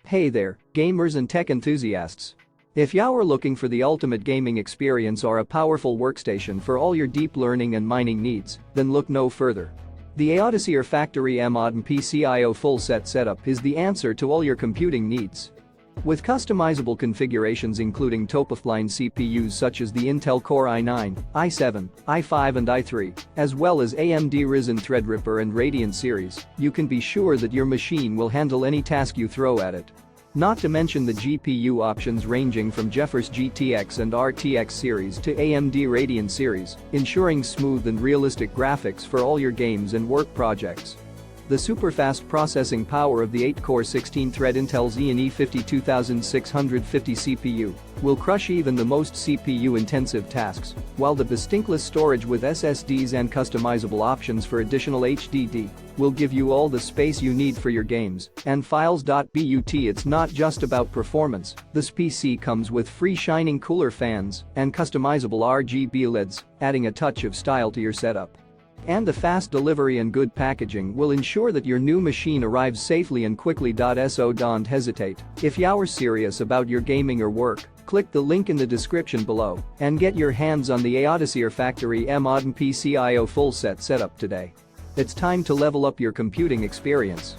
Hey there, gamers and tech enthusiasts. If you're looking for the ultimate gaming experience or a powerful workstation for all your deep learning and mining needs, then look no further. The Aotesier Factory M-Modern PCIO full set setup is the answer to all your computing needs. With customizable configurations including top-of-line CPUs such as the Intel Core i9, i7, i5 and i3, as well as AMD Ryzen Threadripper and Radeon series, you can be sure that your machine will handle any task you throw at it. Not to mention the GPU options ranging from GeForce GTX and RTX series to AMD Radeon series, ensuring smooth and realistic graphics for all your games and work projects. The super-fast processing power of the 8-core 16-thread Intel Xeon E52650 CPU will crush even the most CPU-intensive tasks, while the distinctless storage with SSDs and customizable options for additional HDD will give you all the space you need for your games and files. But it's not just about performance, this PC comes with free shining cooler fans and customizable RGB LEDs, adding a touch of style to your setup. And the fast delivery and good packaging will ensure that your new machine arrives safely and quickly. So don't hesitate. If you're serious about your gaming or work, click the link in the description below and get your hands on the Aotesier Factory M-Modern PCIO full set setup today. It's time to level up your computing experience.